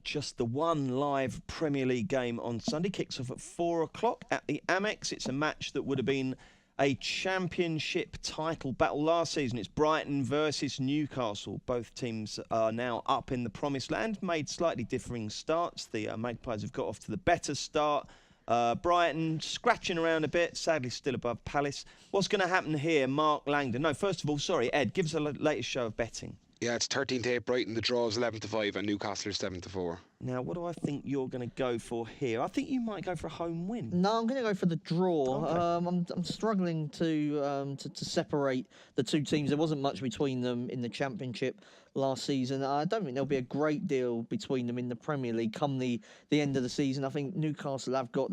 just the one live Premier League game on Sunday. Kicks off at 4 o'clock at the Amex. It's a match that would have been a championship title battle last season. It's Brighton versus Newcastle. Both teams are now up in the promised land, made slightly differing starts. The Magpies have got off to the better start. Brighton scratching around a bit, sadly still above Palace. What's going to happen here, Mark Langdon? No, first of all, sorry, Ed, give us a latest show of betting. Yeah, it's 13-8 Brighton. The draw is 11-5 and Newcastle is 7-4. Now, what do I think you're going to go for here? I think you might go for a home win. No, I'm going to go for the draw. Okay. I'm struggling to separate the two teams. There wasn't much between them in the Championship last season. I don't think there'll be a great deal between them in the Premier League come the end of the season. I think Newcastle have got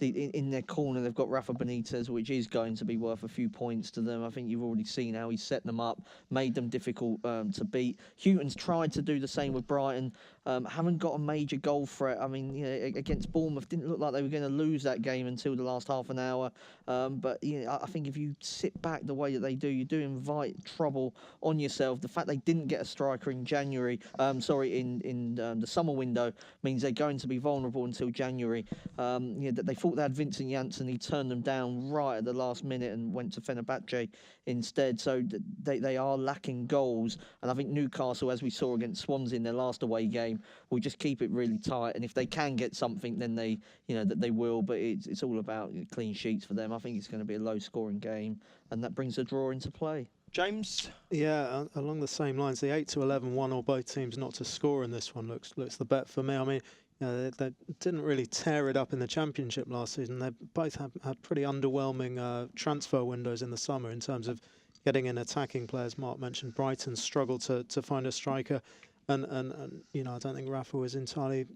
in their corner, they've got Rafa Benitez, which is going to be worth a few points to them. I think you've already seen how he's set them up, made them difficult to beat. Houghton's tried to do the same with Brighton. Haven't got a major goal threat. I mean, against Bournemouth, didn't look like they were going to lose that game until the last half an hour. But I think if you sit back the way that they do, you do invite trouble on yourself. The fact they didn't get a striker in January, in the summer window, means they're going to be vulnerable until January. That they thought they had Vincent Janssen, he turned them down right at the last minute and went to Fenerbahce instead. So they are lacking goals, and I think Newcastle, as we saw against Swansea in their last away game, will just keep it really tight. And if they can get something, then they will. But it's all about clean sheets for them. I think it's going to be a low-scoring game, and that brings the draw into play. James? Yeah, along the same lines, the 8-11 one or both teams not to score in this one looks the bet for me. I mean, they didn't really tear it up in the Championship last season. They both had pretty underwhelming transfer windows in the summer in terms of getting in attacking players. Mark mentioned Brighton struggled to find a striker, and I don't think Rafa was entirely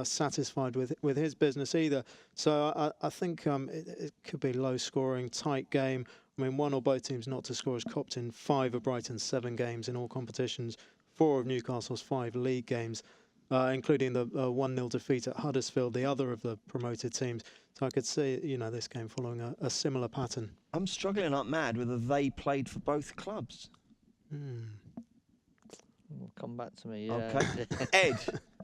satisfied with his business either. So I think it could be low scoring, tight game. I mean, one or both teams not to score has copped in 5 of Brighton's 7 games in all competitions, 4 of Newcastle's 5 league games, including the 1-0 defeat at Huddersfield, the other of the promoted teams. So I could see, this game following a similar pattern. I'm struggling up mad whether they played for both clubs. Will come back to me. Yeah. Okay. Ed,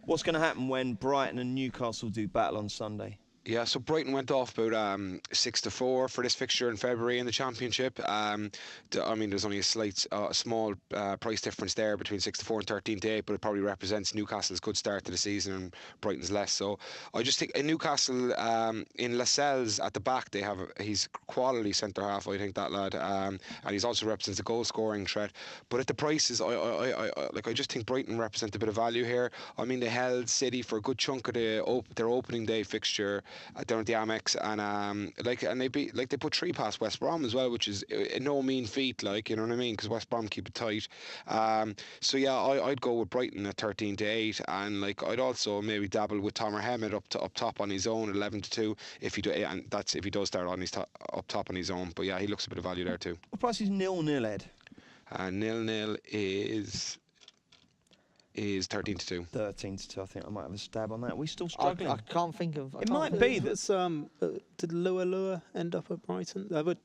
what's going to happen when Brighton and Newcastle do battle on Sunday? Yeah, so Brighton went off about 6-4 for this fixture in February in the Championship. I mean, there's only a small price difference there between 6-4 and 13-8, but it probably represents Newcastle's good start to the season and Brighton's less. So I just think in Newcastle, in Lascelles at the back, he's quality centre half. I think that lad, and he's also represents a goal scoring threat. But at the prices, I just think Brighton represent a bit of value here. I mean, they held City for a good chunk of their opening day fixture down at the Amex, and they put 3 past West Brom as well, which is no mean feat, you know what I mean, because West Brom keep it tight. So yeah, I'd go with Brighton at 13-8, and I'd also maybe dabble with Tomer Hemed up top on his own 11-2 if he does start on his up top on his own. But yeah, he looks a bit of value there too. What price is 0-0, Ed? 0-0 is 13-2. 13-2. I think I might have a stab on that. Are we still struggling? I can't think of. It might be that. Did Lua end up at Brighton? I think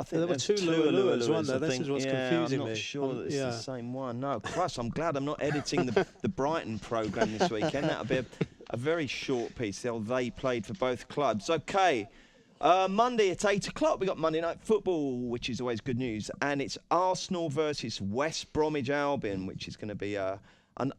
there were 2 Luas, weren't there? This is what's confusing me. I'm not sure that it's the same one. No, Christ, I'm glad I'm not editing the Brighton programme this weekend. That'll be a very short piece. They played for both clubs. Okay. Monday at 8 o'clock, we got Monday Night Football, which is always good news. And it's Arsenal versus West Bromwich Albion, which is going to be an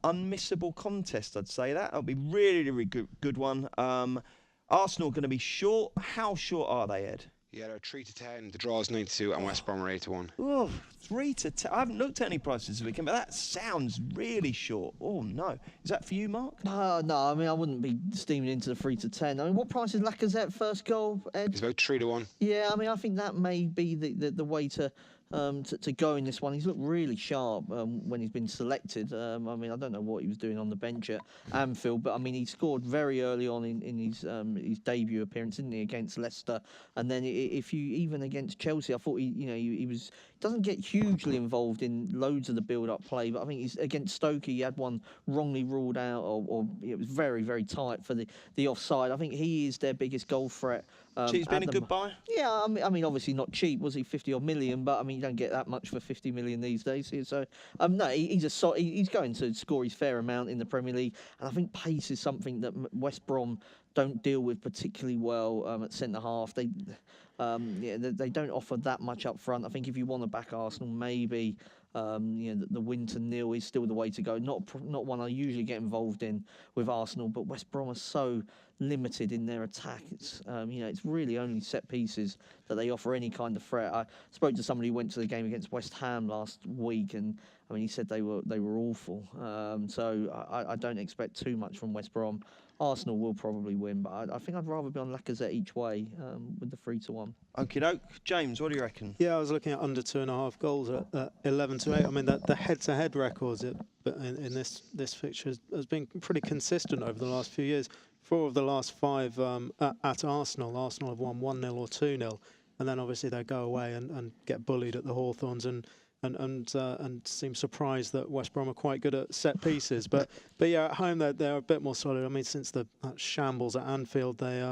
unmissable contest, I'd say that. It'll be really, really good one. Arsenal going to be short. How short are they, Ed? Yeah, they're 3-10. The draw is 92, and West Brom are 8-1. Oh, 3-10. I haven't looked at any prices this weekend, but that sounds really short. Oh no, is that for you, Mark? No. I mean, I wouldn't be steaming into the 3-10. I mean, what price is Lacazette first goal, Ed? It's about 3-1. Yeah, I mean, I think that may be the way to go in this one. He's looked really sharp when he's been selected. I mean, I don't know what he was doing on the bench at Anfield, but I mean, he scored very early on in his debut appearance, didn't he, against Leicester? And then if you even against Chelsea, I thought he was doesn't get hugely involved in loads of the build-up play, but I think he's against Stoke. He had one wrongly ruled out, or it was very, very tight for the offside. I think he is their biggest goal threat. She's been a good buy. Yeah, I mean, obviously not cheap. Was he 50 odd million? But I mean, you don't get that much for 50 million these days. So, no, he's going to score his fair amount in the Premier League, and I think pace is something that West Brom don't deal with particularly well at centre half. They don't offer that much up front. I think if you want to back Arsenal, maybe the win to nil is still the way to go. Not one I usually get involved in with Arsenal, but West Brom are so limited in their attack. It's it's really only set pieces that they offer any kind of threat. I spoke to somebody who went to the game against West Ham last week, and I mean he said they were awful. So I don't expect too much from West Brom. Arsenal will probably win, but I think I'd rather be on Lacazette each way with the 3-1. Okie doke. James, what do you reckon? Yeah, I was looking at under 2.5 goals at 11-8. I mean, the head-to-head records in this fixture has been pretty consistent over the last few years. 4 of the last 5 at Arsenal. Arsenal have won 1-0 or 2-0, and then obviously they go away and get bullied at the Hawthorns and seem surprised that West Brom are quite good at set pieces. But yeah, at home they're a bit more solid. I mean, since the shambles at Anfield, they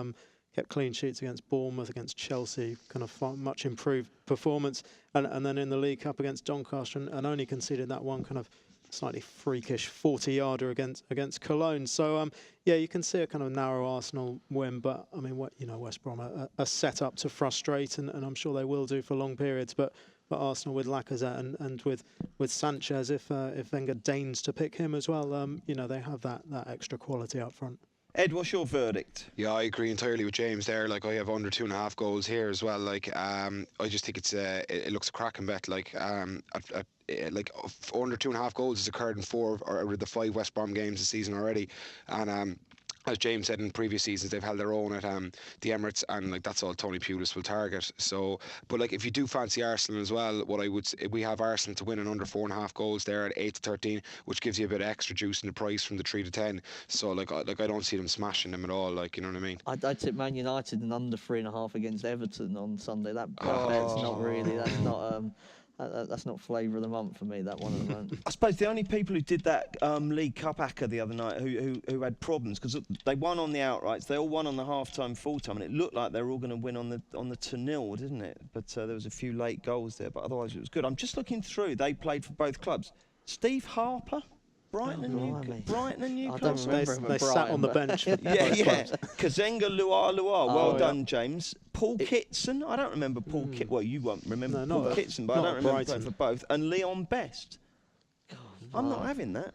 kept clean sheets against Bournemouth, against Chelsea, kind of much improved performance, and then in the League Cup against Doncaster, and only conceded that one kind of slightly freakish 40-yarder against Cologne. So yeah, you can see a kind of narrow Arsenal win, but I mean, West Brom are set up to frustrate, and I'm sure they will do for long periods. But Arsenal with Lacazette and with Sanchez, if Wenger deigns to pick him as well, they have that extra quality up front. Ed, what's your verdict? Yeah, I agree entirely with James there. Like, I have under 2.5 goals here as well. Like, I just think it looks a cracking bet. Like, like under 2.5 goals has occurred in 4 or the 5 West Brom games this season already, and as James said, in previous seasons they've held their own at the Emirates, and like that's all Tony Pulis will target. So, but like if you do fancy Arsenal as well, we have Arsenal to win in under 4.5 goals there at 8-13, which gives you a bit of extra juice in the price from the 3-10. So like I don't see them smashing them at all. Like, you know what I mean? I'd tip Man United and under 3.5 against Everton on Sunday. That's not really. That's not flavour of the month for me, that one at the moment. I suppose the only people who did that League Cup acca the other night who had problems, because they won on the outrights, they all won on the half-time, full-time, and it looked like they were all going to win on the 2-0, didn't it? But there was a few late goals there, but otherwise it was good. I'm just looking through. They played for both clubs. Steve Harper, Brighton and Newcastle. I don't remember they sat on the bench. Yeah. Kazenga Luar. Well done, James. Paul Kitson. I don't remember Paul Kitson. Well, you won't remember Paul Kitson, but I don't remember playing for both. And Leon Best. I'm not having that.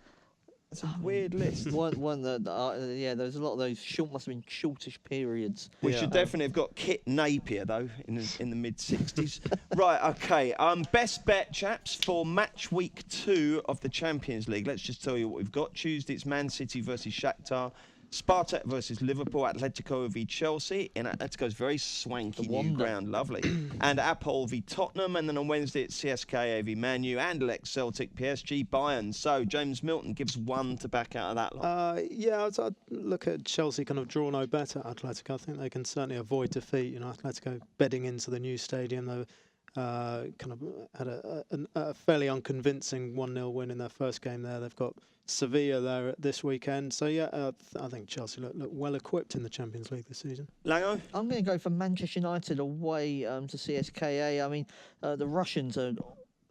It's a weird list. There's a lot of those must have been shortish periods. We should definitely have got Kit Napier though in the mid-60s. Right, okay. Best bet, chaps, for match week 2 of the Champions League. Let's just tell you what we've got. Tuesday it's Man City versus Shakhtar. Spartak versus Liverpool, Atletico v Chelsea. In Atletico's very swanky new ground, lovely. And Apol v Tottenham. And then on Wednesday it's CSKA v Man U, Anderlecht, Celtic, PSG, Bayern. So James Milton gives one to back out of that lot. I'd look at Chelsea kind of draw no bet at Atletico. I think they can certainly avoid defeat. Atletico bedding into the new stadium, though. Kind of had a fairly unconvincing 1-0 win in their first game there. They've got Sevilla there this weekend. So, I think Chelsea look well equipped in the Champions League this season. Lango? I'm going to go for Manchester United away to CSKA. I mean, the Russians are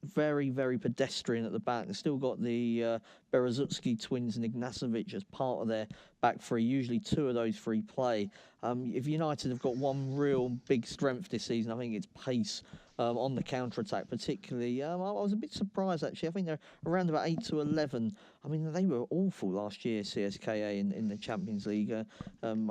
very, very pedestrian at the back. They've still got the Berezutsky twins and Ignacevic as part of their back three. Usually 2 of those 3 play. If United have got one real big strength this season, I think it's pace. On the counter-attack particularly. I was a bit surprised actually. I think they're around about 8-11. I mean, they were awful last year, CSKA, in the Champions League. I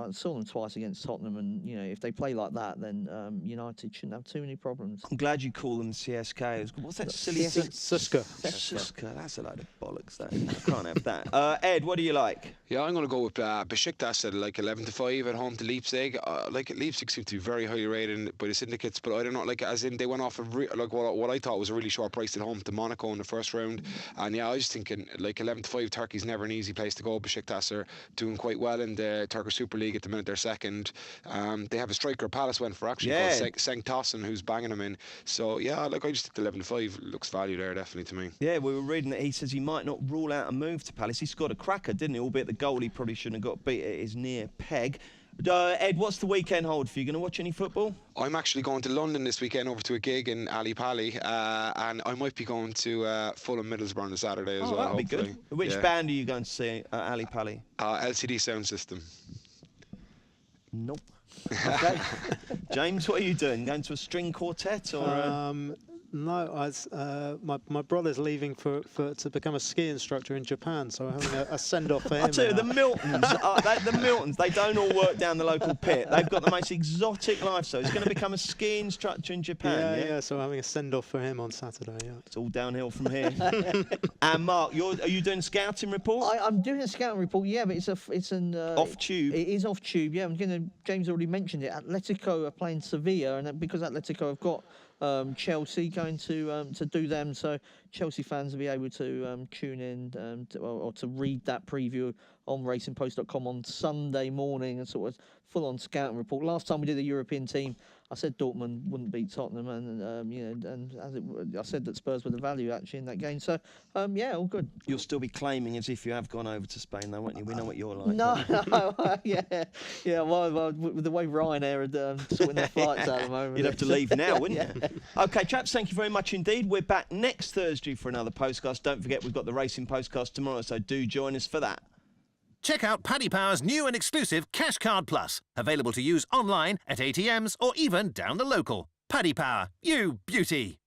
saw them twice against Tottenham, and if they play like that, then United shouldn't have too many problems. I'm glad you call them CSKA. What's that silly Suska. Suska. That's a load of bollocks, that. I can't have that. Ed, what do you like? Yeah, I'm going to go with Besiktas at like 11-5 at home to Leipzig. Leipzig seem to be very highly rated by the syndicates, but I don't know, as in they went off what I thought was a really short price at home to Monaco in the first round. And yeah, I was thinking 11-5 11-5. Turkey's never an easy place to go. Besiktas are doing quite well in the Turkish Super League at the minute. They're second. They have a striker Palace went for actually called Cenk Tosun, who's banging them in. So yeah, like I just think the 11-5 looks value there definitely to me. Yeah, we were reading that he says he might not rule out a move to Palace. He scored a cracker, didn't he? Albeit the goal he probably shouldn't have got beat at his near peg. Ed, what's the weekend hold for you? Going to watch any football? I'm actually going to London this weekend over to a gig in Ali Pali, and I might be going to Fulham Middlesbrough on the Saturday as well. That'll be good. Which band are you going to see at Ali Pali? LCD Sound System. Nope. Okay. James, what are you doing? Going to a string quartet or? No, my brother's leaving to become a ski instructor in Japan, so I'm having a send-off for him. I'll tell you, the Miltons, they don't all work down the local pit. They've got the most exotic lifestyle. He's going to become a ski instructor in Japan. Yeah, so I'm having a send-off for him on Saturday, yeah. It's all downhill from here. And Mark, are you doing a scouting report? I'm doing a scouting report, yeah, but it's an off-tube. It is off-tube, yeah. James already mentioned it. Atletico are playing Sevilla, and because Atletico have got Chelsea going to do them, so Chelsea fans will be able to tune in or to read that preview on racingpost.com on Sunday morning, and sort of full-on scouting report. Last time we did the European team, I said Dortmund wouldn't beat Tottenham, and I said that Spurs were the value actually in that game. So yeah, all good. You'll still be claiming as if you have gone over to Spain, though, won't you? We know what you're like. No, yeah. Well, with the way Ryanair are sorting their flights out at the moment, you'd have to leave now, wouldn't you? Okay, chaps, thank you very much indeed. We're back next Thursday for another Postcast. Don't forget, we've got the Racing Postcast tomorrow, so do join us for that. Check out Paddy Power's new and exclusive Cash Card Plus, available to use online, at ATMs, or even down the local. Paddy Power, you beauty!